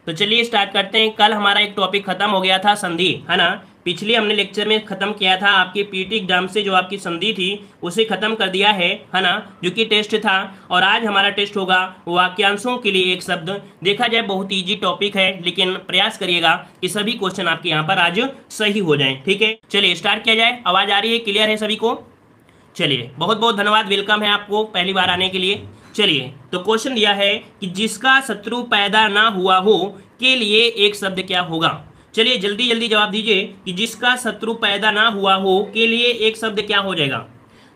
तो चलिए स्टार्ट करते हैं। कल हमारा एक टॉपिक खत्म हो गया था, संधि, है ना। पिछले हमने लेक्चर में खत्म किया था आपके पीटी एग्जाम से जो आपकी संधि थी उसे खत्म कर दिया है ना, जो कि टेस्ट था। और आज हमारा टेस्ट होगा वाक्यांशों के लिए एक शब्द। देखा जाए बहुत इजी टॉपिक है, लेकिन प्रयास करिएगा कि सभी क्वेश्चन आपके यहाँ पर आज सही हो जाएं। ठीक है, चलिए स्टार्ट किया जाए। आवाज आ रही है, क्लियर है सभी को? चलिए, बहुत बहुत धन्यवाद, वेलकम है आपको पहली बार आने के लिए। चलिए, तो क्वेश्चन दिया है कि जिसका शत्रु पैदा ना हुआ हो के लिए एक शब्द क्या होगा। चलिए जल्दी जल्दी जवाब दीजिए कि जिसका शत्रु पैदा ना हुआ हो के लिए एक शब्द क्या हो जाएगा।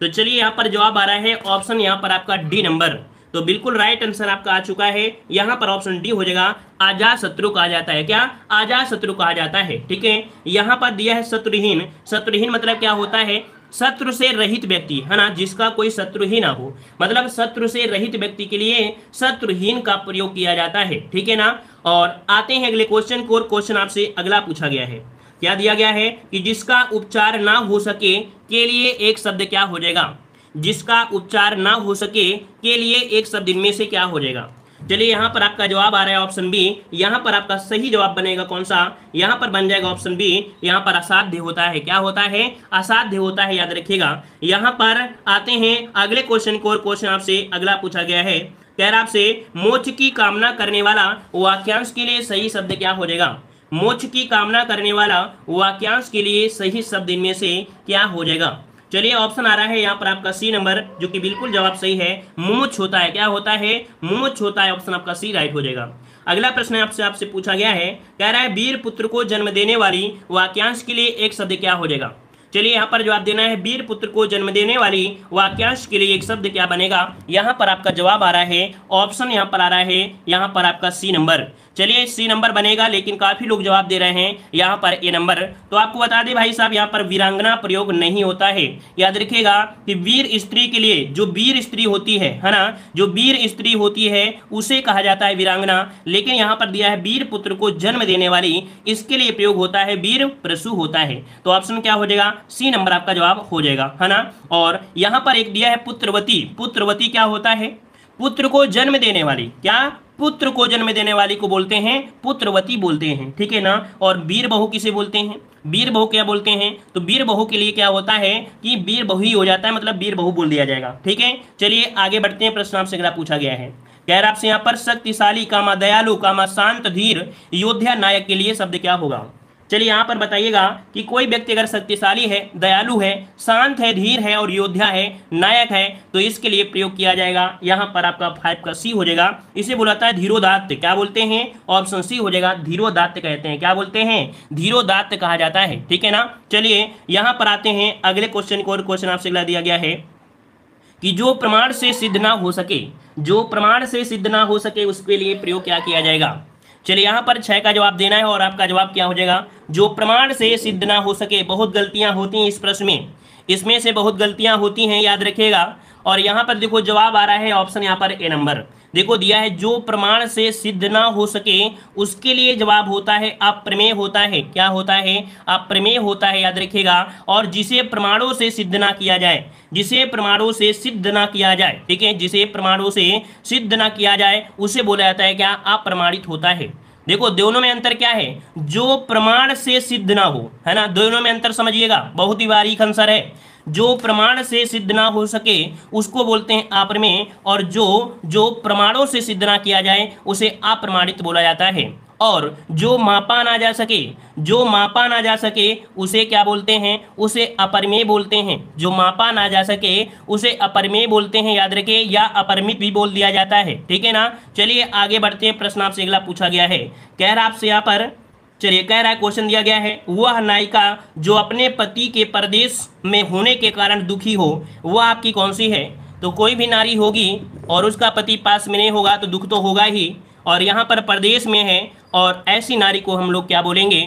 तो चलिए यहाँ पर जवाब आ रहा है ऑप्शन यहाँ पर आपका डी नंबर। तो बिल्कुल राइट आंसर आपका आ चुका है। यहाँ पर ऑप्शन डी हो जाएगा, आजाद शत्रु कहा जाता है। क्या? आजाद शत्रु कहा जाता है। ठीक है, यहाँ पर दिया है शत्रुहीन। शत्रुहीन मतलब क्या होता है? शत्रु से रहित व्यक्ति, है ना, जिसका कोई शत्रु ही ना हो। मतलब शत्रु से रहित व्यक्ति के लिए शत्रुहीन का प्रयोग किया जाता है। ठीक है ना। और आते हैं अगले क्वेश्चन को। और क्वेश्चन आपसे अगला पूछा गया है, क्या दिया गया है कि जिसका उपचार ना हो सके के लिए एक शब्द क्या हो जाएगा। जिसका उपचार ना हो सके के लिए एक शब्द इनमें से क्या हो जाएगा। चलिए यहाँ पर आपका जवाब आ रहा है ऑप्शन बी। यहाँ पर आपका सही जवाब बनेगा कौन सा? यहाँ पर बन जाएगा ऑप्शन बी। यहाँ पर असाध्य होता है। क्या होता है? असाध्य होता है, याद रखिएगा। यहाँ पर आते हैं अगले क्वेश्चन को। और क्वेश्चन आपसे अगला पूछा गया है, कह रहा आपसे मोक्ष की कामना करने वाला वाक्यांश के लिए सही शब्द क्या हो जाएगा। मोक्ष की कामना करने वाला वाक्यांश के लिए सही शब्द इनमें से क्या हो जाएगा। चलिए ऑप्शन आ रहा है यहाँ पर आपका सी नंबर, जो कि बिल्कुल जवाब सही है। मुमुक्ष होता है। क्या होता है? मुमुक्ष होता है। ऑप्शन आपका सी राइट हो जाएगा। अगला प्रश्न आपसे पूछा गया है, कह रहा है वीर पुत्र को जन्म देने वाली वाक्यांश के लिए एक शब्द क्या हो जाएगा। चलिए यहाँ पर जवाब देना है, वीर पुत्र को जन्म देने वाली वाक्यांश के लिए एक शब्द क्या बनेगा। यहाँ पर आपका जवाब आ रहा है, ऑप्शन यहाँ पर आ रहा है, यहाँ पर आपका सी नंबर। चलिए सी नंबर बनेगा, लेकिन काफी लोग जवाब दे रहे हैं यहाँ पर ए नंबर। तो आपको बता दें भाई साहब, यहाँ पर वीरांगना प्रयोग नहीं होता है। याद रखिएगा कि वीर स्त्री के लिए, जो वीर स्त्री होती है ना, जो वीर स्त्री होती है उसे कहा जाता है वीरांगना। लेकिन यहाँ पर दिया है वीर पुत्र को जन्म देने वाली, इसके लिए प्रयोग होता है वीर प्रसू होता है। तो ऑप्शन क्या हो जाएगा? सी नंबर आपका जवाब हो जाएगा, है ना। और यहाँ पर एक दिया है पुत्रवती। पुत्रवती क्या होता है? पुत्र को जन्म देने वाली। क्या? पुत्र को जन्म देने वाली को बोलते हैं पुत्रवती बोलते हैं। ठीक है ना। और वीर बहू किसे बोलते हैं? वीर बहू क्या बोलते हैं? तो वीर बहू के लिए क्या होता है कि वीर बहू ही हो जाता है, मतलब वीर बहू बोल दिया जाएगा। ठीक है, चलिए आगे बढ़ते हैं। प्रश्न आपसे अगला पूछा गया है, कह रहा आपसे यहाँ पर शक्तिशाली कामा दयालु कामा शांत धीर योद्धा नायक के लिए शब्द क्या होगा। चलिए यहाँ पर बताइएगा कि कोई व्यक्ति अगर शक्तिशाली है, दयालु है, शांत है, धीर है और योद्धा है, नायक है, तो इसके लिए प्रयोग किया जाएगा। यहाँ पर आपका 5 का सी हो जाएगा। इसे बोलाता है धीरोदात्त। क्या बोलते हैं? ऑप्शन सी हो जाएगा, धीरोदात्त कहते हैं। क्या बोलते हैं? धीरोदात्त कहा जाता है। ठीक है ना। चलिए यहाँ पर आते हैं अगले क्वेश्चन को। और क्वेश्चन आपसे अगला दिया गया है कि जो प्रमाण से सिद्ध ना हो सके, जो प्रमाण से सिद्ध ना हो सके उसके लिए प्रयोग क्या किया जाएगा। चलिए यहाँ पर 6 का जवाब देना है और आपका जवाब क्या हो जाएगा? जो प्रमाण से सिद्ध ना हो सके। बहुत गलतियां होती हैं इस प्रश्न में, इसमें से बहुत गलतियां होती हैं, याद रखिएगा। और यहाँ पर देखो जवाब आ रहा है ऑप्शन यहाँ पर ए नंबर। देखो दिया है जो प्रमाण से सिद्ध ना हो सके उसके लिए जवाब होता है अप्रमेय होता है। क्या होता है? अप्रमेय होता है, याद रखिएगा। और जिसे प्रमाणों से सिद्ध ना किया जाए, जिसे प्रमाणों से सिद्ध ना किया जाए, ठीक है, जिसे प्रमाणों से सिद्ध ना किया जाए उसे बोला जाता है क्या? अप्रमाणित होता है। देखो दोनों में अंतर क्या है? जो प्रमाण से सिद्ध ना हो, है ना, दोनों में अंतर समझिएगा, बहुत ही बारीक आंसर है। जो प्रमाण से सिद्ध ना हो सके उसको बोलते हैं अप्रमेय, और जो प्रमाणों से सिद्ध ना किया जाए उसे अप्रमाणित बोला जाता है। और जो मापा ना जा सके, जो मापा ना जा सके उसे क्या बोलते हैं? उसे अपरिमेय बोलते हैं। जो मापा ना जा सके उसे अपरिमेय बोलते हैं, याद रखें, या अपरिमित भी बोल दिया जाता है। ठीक है ना। चलिए आगे बढ़ते हैं। प्रश्न आपसे अगला पूछा गया है, कह रहा आपसे यहाँ पर, चलिए कह रहा है क्वेश्चन दिया गया है, वह नायिका जो अपने पति के परदेश में होने के कारण दुखी हो वह आपकी कौन सी है। तो कोई भी नारी होगी और उसका पति पास में नहीं होगा तो दुख तो होगा ही, और यहाँ पर परदेश में है, और ऐसी नारी को हम लोग क्या बोलेंगे।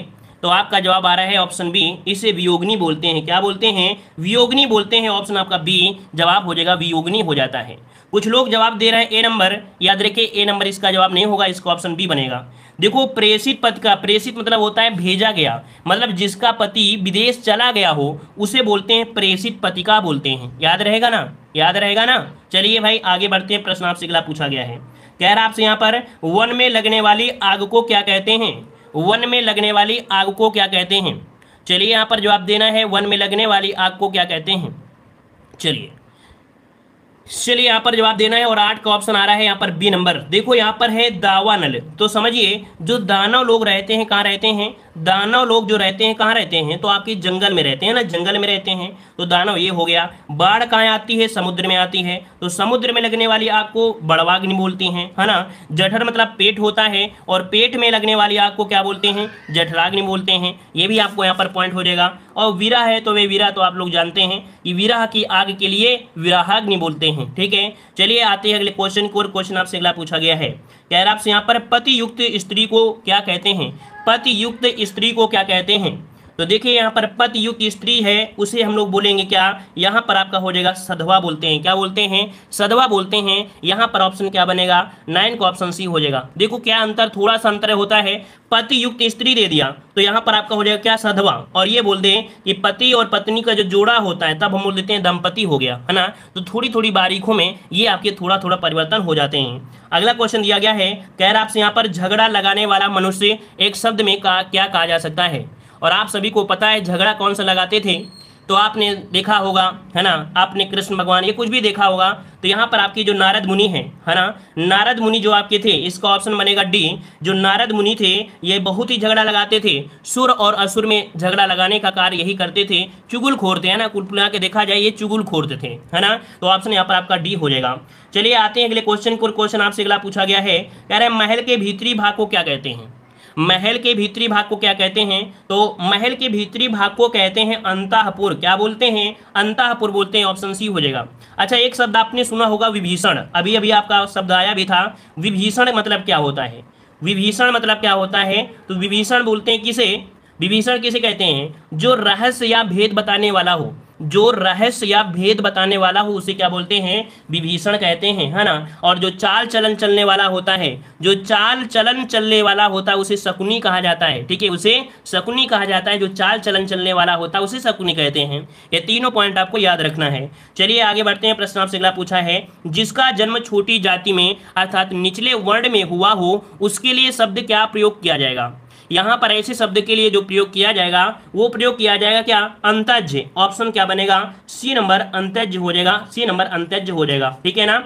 तो आपका जवाब आ रहा है ऑप्शन बी, इसे वियोगिनी बोलते हैं। क्या बोलते हैं? वियोगिनी बोलते हैं। ऑप्शन आपका बी जवाब हो जाएगा, वियोगिनी हो जाता है। कुछ लोग जवाब दे रहे हैं ए नंबर। याद रखिए ए नंबर इसका जवाब नहीं होगा, इसका ऑप्शन बी बनेगा। देखो प्रेषित पद का, प्रेषित मतलब होता है भेजा गया, मतलब जिसका पति विदेश चला गया हो उसे बोलते हैं प्रेषित पतिका बोलते हैं। याद रहेगा ना, याद रहेगा ना। चलिए भाई आगे बढ़ते हैं। प्रश्न आपसे अगला पूछा गया है, कह रहा आपसे यहाँ पर वन में लगने वाली आग को क्या कहते हैं, वन में लगने वाली आग को क्या कहते हैं। चलिए यहाँ पर जवाब देना है, वन में लगने वाली आग को क्या कहते हैं। चलिए यहाँ पर जवाब देना है और 8 का ऑप्शन आ रहा है यहाँ पर बी नंबर। देखो यहाँ पर है दावानल। तो समझिए जो दानव लोग रहते हैं कहाँ रहते हैं, दानव लोग जो रहते हैं कहाँ रहते हैं, तो आपके जंगल में रहते हैं ना, जंगल में रहते हैं, तो दानव ये हो गया। बाढ़ कहाँ आती है, समुद्र में आती है, तो समुद्र में लगने वाली आग को बड़वाग्नि बोलती हैं, है ना। जठर मतलब पेट होता है और पेट में लगने वाली आग को क्या बोलते हैं, जठराग्नि बोलते हैं। ये भी आपको यहाँ पर पॉइंट हो जाएगा। और वीरा है तो वे वीरा तो आप लोग जानते हैं कि विरह की आग के लिए विराहाग्नि बोलते हैं, ठीक है। चलिए आते हैं अगले क्वेश्चन को, और क्वेश्चन आपसे अगला पूछा गया है, कह रहा आपसे यहाँ पर पति युक्त स्त्री को क्या कहते हैं, पति युक्त स्त्री को क्या कहते हैं। तो देखिए यहाँ पर पति युक्त स्त्री है उसे हम लोग बोलेंगे क्या, यहाँ पर आपका हो जाएगा सधवा बोलते हैं, क्या बोलते हैं, सधवा बोलते हैं। यहाँ पर ऑप्शन क्या बनेगा, 9 का ऑप्शन सी हो जाएगा। देखो क्या अंतर, थोड़ा सा अंतर होता है, पति युक्त स्त्री दे दिया तो यहाँ पर आपका हो जाएगा क्या, सधवा। और ये बोल दें कि पति और पत्नी का जो जोड़ा होता है तब हम बोल देते हैं दंपति हो गया, है ना। तो थोड़ी थोड़ी बारीकों में ये आपके थोड़ा थोड़ा परिवर्तन हो जाते हैं। अगला क्वेश्चन दिया गया है, कह रहा आपसे यहाँ पर झगड़ा लगाने वाला मनुष्य एक शब्द में क्या कहा जा सकता है। और आप सभी को पता है झगड़ा कौन सा लगाते थे, तो आपने देखा होगा, है ना, आपने कृष्ण भगवान ये कुछ भी देखा होगा। तो यहाँ पर आपकी जो नारद मुनि है ना, नारद मुनि जो आपके थे, इसका ऑप्शन बनेगा डी। जो नारद मुनि थे ये बहुत ही झगड़ा लगाते थे, सुर और असुर में झगड़ा लगाने का कार्य यही करते थे, चुगलखोर थे, है ना। कुल मिला के देखा जाए ये चुगलखोर थे, है ना। तो ऑप्शन यहाँ पर आपका डी हो जाएगा। चलिए आते हैं अगले क्वेश्चन को, क्वेश्चन आपसे अगला पूछा गया है, कह रहे हैं महल के भीतरी भाग को क्या कहते हैं, महल के भीतरी भाग को क्या कहते हैं। तो महल के भीतरी भाग को कहते हैं अंतःपुर, क्या बोलते हैं, अंतःपुर बोलते हैं, ऑप्शन सी हो जाएगा। अच्छा एक शब्द आपने सुना होगा विभीषण, अभी अभी आपका शब्द आया भी था, विभीषण मतलब क्या होता है, विभीषण मतलब क्या होता है। तो विभीषण बोलते हैं किसे, विभीषण किसे कहते हैं, जो रहस्य या भेद बताने वाला हो, जो रहस्य या भेद बताने वाला हो उसे क्या बोलते हैं, विभीषण कहते हैं, है ना। और जो चाल चलन चलने वाला होता है, जो चाल चलन चलने वाला होता है उसे शकुनी कहा जाता है, ठीक है, उसे शकुनी कहा जाता है। जो चाल चलन चलने वाला होता है उसे शकुनी कहते हैं। ये तीनों पॉइंट आपको याद रखना है। चलिए आगे बढ़ते हैं, प्रश्न आपसे अगला पूछा है, जिसका जन्म छोटी जाति में अर्थात निचले वर्ण में हुआ हो उसके लिए शब्द क्या प्रयोग किया जाएगा। यहाँ पर ऐसे शब्द के लिए जो प्रयोग किया जाएगा वो प्रयोग किया जाएगा क्या, अंतज्य। ऑप्शन क्या बनेगा, सी नंबर अंतज्य हो जाएगा, सी नंबर अंतज्य हो जाएगा, ठीक है ना।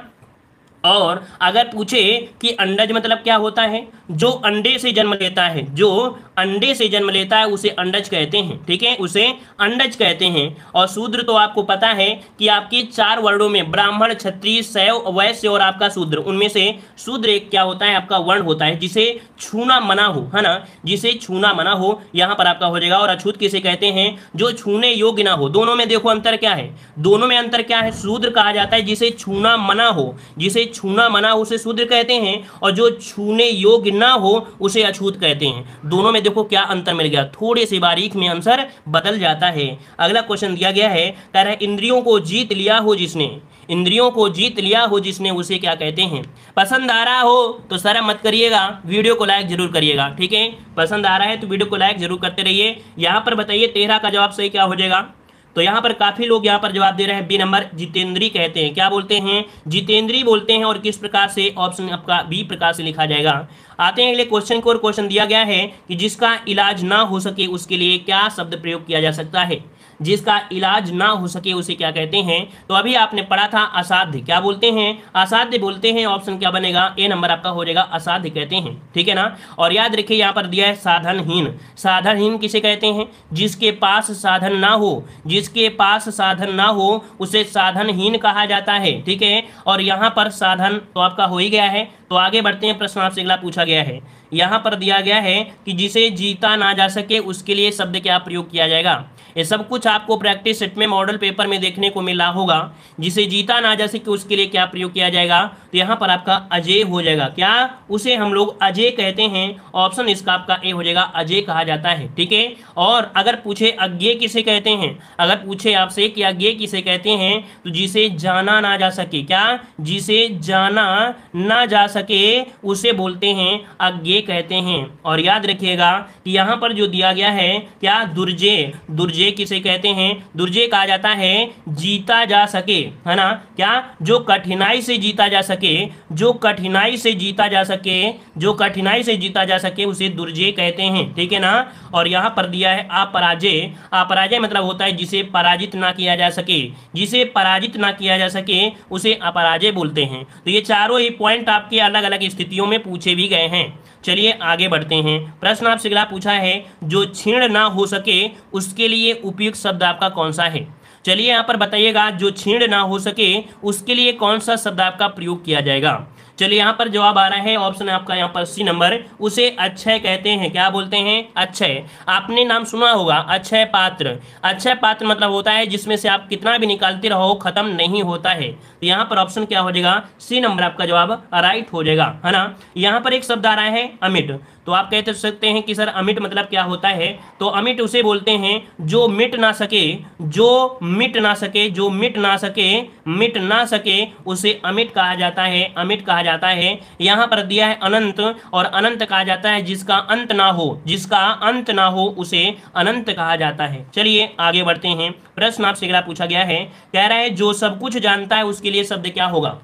और अगर पूछे कि अंडज मतलब क्या होता है, जो अंडे से जन्म लेता है, जो अंडे से जन्म लेता है उसे अंडज कहते हैं, ठीक है, उसे अंडज कहते हैं। और शूद्र तो आपको पता है कि आपके 4 वर्णों में ब्राह्मण, क्षत्रिय, शैव, वैश्य और आपका शूद्र, उनमें से शूद्र एक क्या होता है, आपका वर्ण होता है जिसे छूना मना हो, है ना, जिसे छूना मना हो, यहाँ पर आपका हो जाएगा। और अछूत किसे कहते हैं, जो छूने योग्य ना हो। दोनों में देखो अंतर क्या है, दोनों में अंतर क्या है, शूद्र कहा जाता है जिसे छूना मना हो, जिसे छूना मना हो उसे शूद्र कहते हैं, और जो छूने योग्य ना हो उसे अछूत कहते हैं। दोनों में देखो क्या अंतर मिल गया, थोड़े से बारीक में आंसर बदल जाता है। अगला क्वेश्चन दिया गया है, कह रहा है इंद्रियों को जीत लिया हो जिसने, इंद्रियों को जीत लिया हो जिसने उसे क्या कहते हैं। पसंद आ रहा हो तो शर्म मत करिएगा, वीडियो को लाइक जरूर करिएगा, ठीक है। पसंद आ रहा है तो वीडियो को लाइक जरूर करते रहिए। यहाँ पर बताइए 13 का जवाब सही क्या हो जाएगा। तो यहाँ पर काफी लोग यहाँ पर जवाब दे रहे हैं बी नंबर, जितेंद्री कहते हैं, क्या बोलते हैं, जितेंद्री बोलते हैं। और किस प्रकार से, ऑप्शन आपका बी प्रकार से लिखा जाएगा। आते हैं अगले क्वेश्चन को, और क्वेश्चन दिया गया है कि जिसका इलाज ना हो सके उसके लिए क्या शब्द प्रयोग किया जा सकता है। जिसका इलाज ना हो सके उसे क्या कहते हैं। तो अभी आपने पढ़ा था असाध्य, क्या बोलते हैं, असाध्य बोलते हैं। ऑप्शन क्या बनेगा, ए नंबर आपका हो जाएगा, असाध्य कहते हैं, ठीक है ना। और याद रखिए यहाँ पर दिया है साधनहीन, साधनहीन किसे कहते हैं, जिसके पास साधन ना हो, जिसके पास साधन ना हो उसे साधनहीन कहा जाता है, ठीक है। और यहाँ पर साधन तो आपका हो ही गया है। तो आगे बढ़ते हैं, प्रश्न आपसे अगला पूछा गया है, यहाँ पर दिया गया है कि जिसे जीता ना जा सके उसके लिए शब्द क्या प्रयोग किया जाएगा। ये सब कुछ आपको प्रैक्टिस सेट में मॉडल पेपर में देखने को मिला होगा। जिसे जीता ना जा सके उसके लिए क्या प्रयोग किया जाएगा। तो यहाँ पर आपका अजय हो जाएगा, क्या, उसे हम लोग अजय कहते हैं। ऑप्शन इसका आपका ए हो जाएगा, अजय कहा जाता है, ठीक है। और अगर पूछे अज्ञेय किसे कहते हैं, अगर पूछे आपसे कि अज्ञेय किसे कहते हैं, तो जिसे जाना ना जा सके, क्या, जिसे जाना ना जा सके उसे बोलते हैं अज्ञेय कहते हैं। और याद रखिएगा कि यहाँ पर जो दिया गया है क्या, दुर्जेय, दुर्जेय किसे कहते हैं, दुर्जेय कहा जाता है जीता जा सके, है ना, क्या, जो कठिनाई से जीता जा सके, जो कठिनाई से जीता जा सके, जो कठिनाई से जीता जा सके उसे दुर्जेय कहते हैं, ठीक है ना। और यहाँ पर दिया है अपराजय, अपराजय मतलब होता है जिसे पराजित ना किया जा सके, जिसे पराजित ना किया जा सके उसे अपराजय बोलते हैं। तो ये चारों ही पॉइंट आपके अलग अलग स्थितियों में पूछे भी गए हैं। चलिए आगे बढ़ते हैं। प्रश्न आपसे अगला पूछा है, जो क्षीण ना हो सके उसके लिए उपयुक्त शब्द आपका कौन सा है। चलिए यहाँ पर बताइएगा, जो क्षीण ना हो सके उसके लिए कौन सा शब्द आपका प्रयोग किया जाएगा। चलिए यहाँ पर जवाब आ रहा है, ऑप्शन है आपका यहाँ पर सी नंबर, उसे अक्षय कहते हैं। क्या बोलते हैं, अक्षय। आपने नाम सुना होगा अक्षय पात्र। अक्षय पात्र मतलब होता है जिसमें से आप कितना भी निकालते रहो खत्म नहीं होता है। तो यहाँ पर ऑप्शन क्या हो जाएगा, सी नंबर आपका जवाब राइट हो जाएगा, है ना। यहाँ पर एक शब्द आ रहा है अमिट। तो आप कह सकते हैं कि सर अमिट मतलब क्या होता है, तो अमिट उसे बोलते हैं जो मिट ना सके, जो मिट ना सके, जो मिट ना सके, मिट ना सके उसे अमिट कहा जाता है, अमिट कहा जाता है। यहाँ पर दिया है अनंत, और अनंत कहा जाता है जिसका अंत ना हो, जिसका अंत ना हो उसे अनंत कहा जाता है। चलिए आगे बढ़ते हैं। प्रश्न आपसे अगला पूछा गया है, कह रहा है जो सब कुछ जानता है उसके लिए शब्द क्या होगा।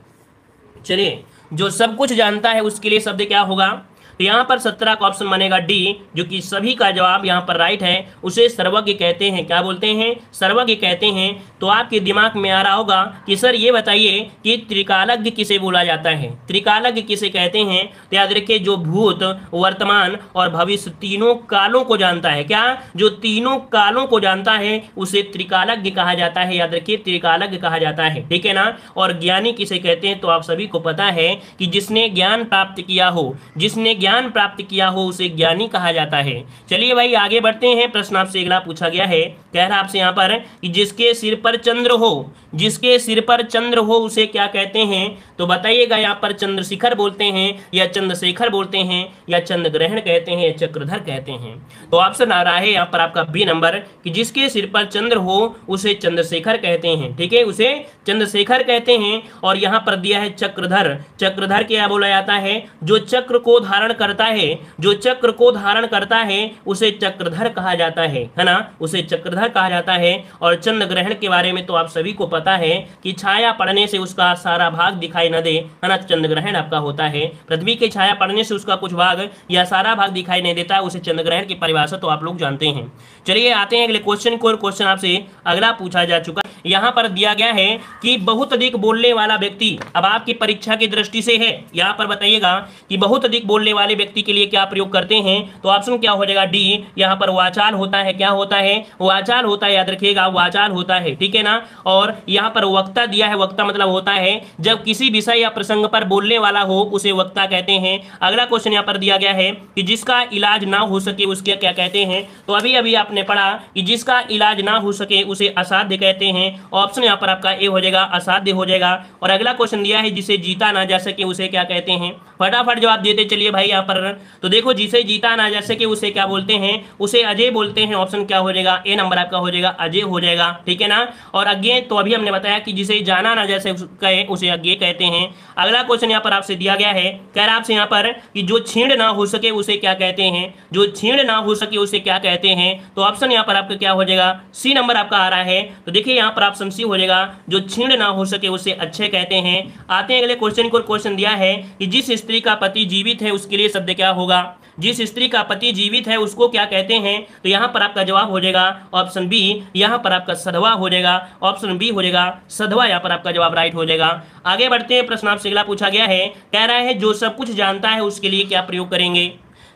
चलिए, जो सब कुछ जानता है उसके लिए शब्द क्या होगा। तो यहाँ पर 17 का ऑप्शन बनेगा डी, जो कि सभी का जवाब यहाँ पर राइट है। उसे सर्वज्ञ कहते हैं। क्या बोलते हैं, सर्वज्ञ कहते हैं। तो आपके दिमाग में आ रहा होगा कि सर ये बताइए कि त्रिकालज्ञ किसे बोला जाता है, त्रिकालज्ञ किसे कहते हैं। तो याद रखिए, जो भूत, वर्तमान और भविष्य तीनों कालों को जानता है, क्या, जो तीनों कालों को जानता है उसे त्रिकालज्ञ कहा जाता है। याद रखिए, त्रिकालज्ञ कहा जाता है, ठीक है ना। और ज्ञानी किसे कहते हैं, तो आप सभी को पता है कि जिसने ज्ञान प्राप्त किया हो, जिसने ज्ञान प्राप्त किया हो उसे ज्ञानी कहा जाता है। चलिए भाई आगे बढ़ते हैं। प्रश्न आपसे अगला पूछा गया है, कह रहा आपसे यहाँ पर कि जिसके सिर पर चंद्र हो, जिसके सिर पर चंद्र हो उसे क्या कहते हैं। तो बताइएगा, यहाँ पर चंद्रशिखर बोलते हैं या चंद्रशेखर बोलते हैं या चंद्र ग्रहण कहते हैं या चक्रधर कहते हैं। तो ऑप्शन आ रहा है यहाँ पर आपका बी नंबर, कि जिसके सिर पर चंद्र हो उसे चंद्रशेखर कहते हैं, ठीक है, उसे चंद्रशेखर कहते हैं। और यहाँ पर दिया है चक्रधर। चक्रधर क्या बोला जाता है, जो चक्र को धारण करता है, जो चक्र को धारण करता है उसे चक्रधर कहा जाता है ना, उसे चक्रधर कहा जाता है। और चंद्र ग्रहण के बारे में तो आप सभी को पता है कि छाया पड़ने से उसका सारा भाग दिखाई न दे, है ना, चंद्र ग्रहण आपका होता है। पृथ्वी की छाया पड़ने से उसका कुछ भाग या सारा भाग दिखाई नहीं देता, उसे चंद्र ग्रहण की परिभाषा तो आप लोग जानते हैं। चलिए आते हैं अगले क्वेश्चन को। क्वेश्चन आपसे अगला पूछा जा चुका, यहाँ पर दिया गया है कि बहुत अधिक बोलने वाला व्यक्ति, अब आपकी परीक्षा की दृष्टि से है, यहाँ पर बताइएगा कि बहुत अधिक बोलने वाले व्यक्ति के लिए क्या प्रयोग करते हैं। तो ऑप्शन क्या हो जाएगा, डी। यहाँ पर वाचाल होता है। क्या होता है, वाचाल होता है, याद रखिएगा वाचाल होता है, ठीक है ना। और यहाँ पर वक्ता दिया है। वक्ता मतलब होता है जब किसी विषय या प्रसंग पर बोलने वाला हो उसे वक्ता कहते हैं। अगला क्वेश्चन यहाँ पर दिया गया है कि जिसका इलाज ना हो सके उसके क्या कहते हैं। तो अभी अभी आपने पढ़ा कि जिसका इलाज ना हो सके उसे असाध्य कहते हैं। ऑप्शन यहाँ पर आपका ए हो जाएगा, असाध्य हो जाएगा। और अगला क्वेश्चन दिया है जिसे जीता ना जा सके उसे क्या कहते हैं। फटाफट जवाब देते चलिए भाई यहाँ पर। तो देखो, जिसे जीता ना जा सके उसे क्या बोलते हैं, उसे अजय बोलते हैं। ऑप्शन क्या हो जाएगा, ए नंबर आपका हो जाएगा, अजय हो जाएगा, ठीक है ना। और अज्ञेय तो अभी हमने बताया कि जिसे जाना ना जा सके उसे अज्ञेय कहते हैं। अगला क्वेश्चन यहाँ पर आपसे दिया गया है, कह रहा आपसे यहाँ पर कि जो छीण ना हो सके उसे क्या कहते हैं, जो छीण ना हो सके उसे क्या कहते हैं। तो ऑप्शन यहाँ पर आपका क्या हो जाएगा, सी नंबर आपका आ रहा है। तो देखिए यहाँ पर ऑप्शन सी हो जाएगा, जो छीण ना हो सके उसे अच्छे कहते हैं। आते हैं अगले क्वेश्चन को। क्वेश्चन दिया है कि जिस स्त्री का पति जीवित है उसके लिए शब्द क्या होगा। जिस स्त्री का पति जीवित है उसको क्या कहते हैं। तो यहाँ पर आपका जवाब हो जाएगा ऑप्शन बी, यहाँ पर आपका सधवा हो जाएगा। ऑप्शन बी हो जाएगा सधवा, यहाँ पर आपका जवाब राइट हो जाएगा। आगे बढ़ते हैं। प्रश्न आपसे अगला पूछा गया है, कह रहा है जो सब कुछ जानता है उसके लिए क्या प्रयोग करेंगे।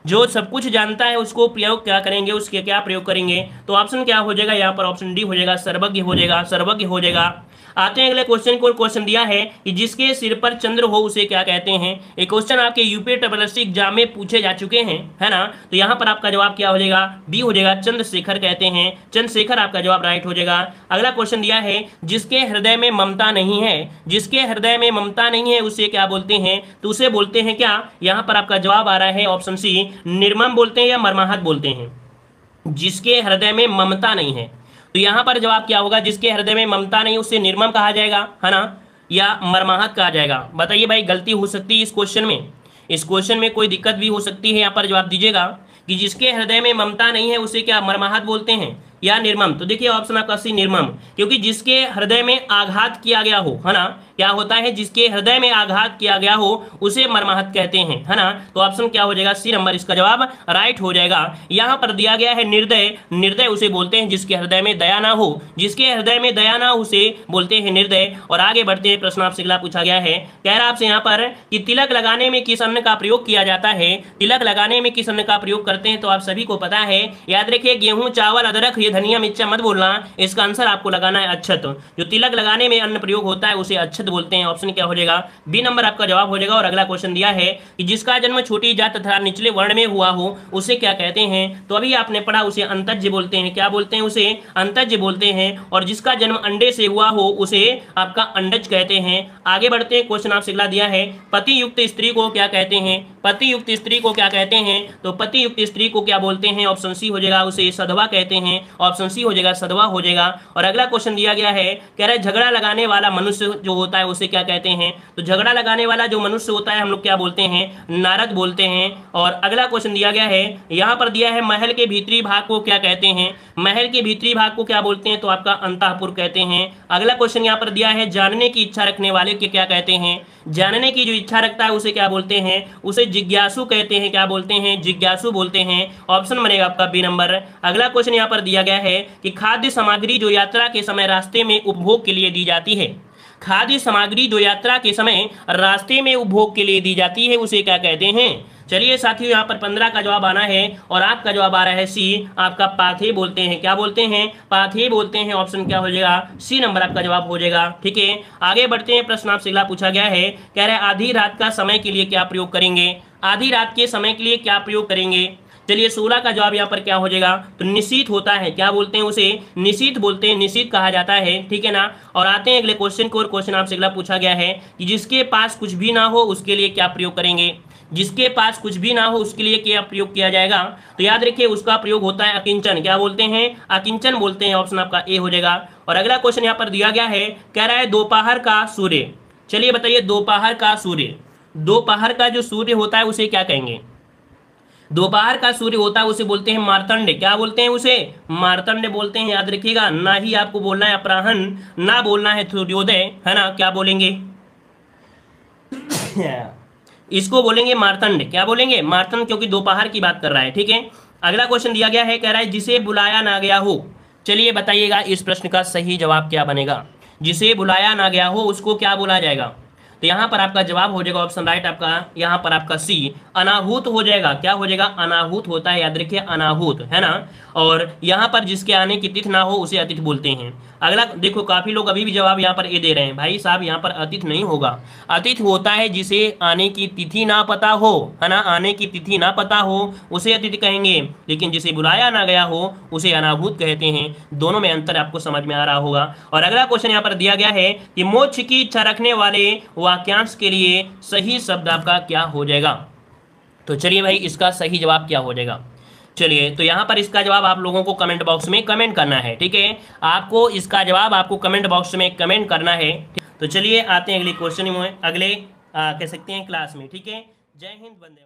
जो सब कुछ जानता है उसको प्रयोग क्या करेंगे, उसके क्या प्रयोग करेंगे। तो ऑप्शन क्या हो जाएगा, यहाँ पर ऑप्शन डी हो जाएगा, सर्वज्ञ हो जाएगा, सर्वज्ञ हो जाएगा। आते हैं अगले क्वेश्चन को। क्वेश्चन दिया है कि जिसके सिर पर चंद्र हो उसे क्या कहते हैं। एक क्वेश्चन आपके यूपीएससी एग्जाम में पूछे जा चुके हैं, है ना। तो यहाँ पर आपका जवाब क्या हो जाएगा, बी हो जाएगा, चंद्रशेखर कहते हैं। चंद्रशेखर आपका जवाब राइट हो जाएगा। अगला क्वेश्चन दिया है जिसके हृदय में ममता नहीं है, जिसके हृदय में ममता नहीं है उसे क्या बोलते हैं। तो उसे बोलते हैं क्या, यहाँ पर आपका जवाब आ रहा है ऑप्शन सी, निर्मम बोलते हैं या मर्माहत बोलते हैं। जिसके हृदय में ममता नहीं है, तो यहाँ पर जवाब क्या होगा, जिसके हृदय में ममता नहीं उसे निर्मम कहा जाएगा, है ना। या मरमाहत कहा जाएगा? बताइए भाई, गलती हो सकती है इस क्वेश्चन में, इस क्वेश्चन में कोई दिक्कत भी हो सकती है। यहाँ पर जवाब दीजिएगा कि जिसके हृदय में ममता नहीं है उसे क्या मरमाहत बोलते हैं या निर्मम? तो देखिए ऑप्शन आपका सी निर्मम, क्योंकि जिसके हृदय में आघात किया गया हो, है ना, क्या होता है, जिसके हृदय में आघात किया गया हो उसे मरमाहत कहते हैं, है ना। तो ऑप्शन क्या हो जाएगा? सी नंबर इसका जवाब राइट हो जाएगा। यहाँ पर दिया गया है निर्दय, निर्दय उसे बोलते हैं जिसके हृदय में दया ना हो, जिसके हृदय में दया ना हो उसे बोलते हैं निर्दय। और आगे बढ़ते हैं, प्रश्न आपसे अगला पूछा गया है, कह रहा आपसे यहाँ पर कि तिलक लगाने में किस अन्न का प्रयोग किया जाता है? तिलक लगाने में किस अन्न का प्रयोग करते हैं? तो आप सभी को पता है, याद रखिए, गेहूं, चावल, अदरक, ये धनिया, मिर्चा मत बोलना, इसका आंसर आपको लगाना है अक्षत। जो तिलक लगाने में अन्न प्रयोग होता है उसे अक्षत बोलते हैं। ऑप्शन क्या हो जाएगा? बी नंबर आपका जवाब हो जाएगा। और अगला क्वेश्चन दिया है कि जिसका जन्म छोटी जात तथा निचले वर्ण में हुआ हो उसे क्या कहते हैं? तो अभी आपने पढ़ा, उसे अंतज्य बोलते हैं। क्या बोलते हैं? उसे अंतज्य बोलते हैं। और जिसका जन्म अंडे से हुआ हो उसे आपका अंडज कहते हैं। आगे बढ़ते हैं, क्वेश्चन आपसे अगला दिया है, पति युक्त स्त्री को क्या कहते हैं? पति युक्त स्त्री को क्या कहते हैं? तो पति युक्त स्त्री को क्या बोलते हैं? ऑप्शन सी हो जाएगा, उसे सधवा कहते हैं। ऑप्शन सी हो जाएगा, सधवा हो जाएगा। और अगला क्वेश्चन दिया गया है, कह रहा है झगड़ा लगाने वाला मनुष्य जो होता है उसे क्या कहते हैं? तो झगड़ा लगाने वाला जो मनुष्य होता है हम लोग क्या बोलते हैं? नारद बोलते हैं। और अगला क्वेश्चन दिया गया है, यहाँ पर दिया है महल के भीतरी भाग को क्या कहते हैं? महल के भीतरी भाग को क्या बोलते हैं? तो आपका अंतःपुर कहते हैं। अगला क्वेश्चन यहाँ पर दिया है, जानने की इच्छा रखने वाले के क्या कहते हैं? जानने की जो इच्छा रखता है उसे क्या बोलते हैं? उसे जिज्ञासु कहते हैं। क्या बोलते हैं? जिज्ञासु बोलते हैं। ऑप्शन बनेगा आपका बी नंबर। अगला क्वेश्चन यहाँ पर दिया गया है कि खाद्य सामग्री जो यात्रा के समय रास्ते में उपभोग के लिए दी जाती है, खाद्य सामग्री जो यात्रा के समय रास्ते में उपभोग के लिए दी जाती है उसे क्या कहते हैं? चलिए साथियों, यहाँ पर 15 का जवाब आना है और आपका जवाब आ रहा है सी, आपका पाथे बोलते हैं। क्या बोलते हैं? पाथे बोलते हैं। ऑप्शन क्या हो जाएगा? सी नंबर आपका जवाब हो जाएगा। ठीक है, आगे बढ़ते हैं, प्रश्न आपसे अगला पूछा गया है, कह रहे हैं आधी रात का समय के लिए क्या प्रयोग करेंगे? आधी रात के समय के लिए क्या प्रयोग करेंगे? चलिए 16 का जवाब यहाँ पर क्या हो जाएगा? तो निशीथ होता है। क्या बोलते हैं? उसे निशीथ बोलते हैं, निशीथ कहा जाता है। ठीक है ना। और आते हैं अगले क्वेश्चन को, और क्वेश्चन आपसे अगला पूछा गया है कि जिसके पास कुछ भी ना हो उसके लिए क्या प्रयोग करेंगे? जिसके पास कुछ भी ना हो उसके लिए क्या प्रयोग किया जाएगा? तो याद रखिए उसका प्रयोग होता है अकिंचन। क्या बोलते हैं? अकिंचन बोलते हैं। ऑप्शन आपका ए हो जाएगा। और अगला क्वेश्चन यहाँ पर दिया गया है, कह रहा है दोपहर का सूर्य। चलिए बताइए, दोपहर का सूर्य, दोपहर का जो सूर्य होता है उसे क्या कहेंगे? दोपहर का सूर्य होता है उसे बोलते हैं मार्तंड। क्या बोलते हैं? उसे मार्तंड बोलते हैं। याद रखिएगा, ना ही आपको बोलना है अपराह्न, ना बोलना है सूर्योदय, है ना। क्या बोलेंगे? इसको बोलेंगे मार्तंड। क्या बोलेंगे? मार्तंड, क्योंकि दोपहर की बात कर रहा है। ठीक है, अगला क्वेश्चन दिया गया है, कह रहा है जिसे बुलाया ना गया हो। चलिए बताइएगा इस प्रश्न का सही जवाब क्या बनेगा? जिसे बुलाया ना गया हो उसको क्या बोला जाएगा? तो यहाँ पर आपका जवाब हो जाएगा, ऑप्शन राइट आपका यहाँ पर आपका सी, अनाहूत हो जाएगा। क्या हो जाएगा? अनाहूत होता है, याद रखिए अनाहूत, है ना। और यहाँ पर जिसके आने की तिथि ना हो उसे अतिथि बोलते हैं। अगला देखो, काफी लोग अभी भी जवाब यहाँ पर ए दे रहे हैं, भाई साहब यहाँ पर अतिथि नहीं होगा। अतिथि होता है जिसे आने की तिथि ना पता हो, है ना, आने की तिथि ना पता हो उसे अतिथि कहेंगे। लेकिन जिसे बुलाया ना गया हो उसे अनाहूत कहते हैं। दोनों में अंतर आपको समझ में आ रहा होगा। और अगला क्वेश्चन यहाँ पर दिया गया है कि मोक्ष की इच्छा रखने वाले वाक्यांश के लिए सही शब्द आपका क्या हो जाएगा? तो चलिए भाई, इसका सही जवाब क्या हो जाएगा? चलिए, तो यहाँ पर इसका जवाब आप लोगों को कमेंट बॉक्स में कमेंट करना है। ठीक है, आपको इसका जवाब आपको कमेंट बॉक्स में कमेंट करना है। तो चलिए आते हैं अगले क्वेश्चन में, अगले कह सकते हैं क्लास में। ठीक है, जय हिंद, वंदे मातरम।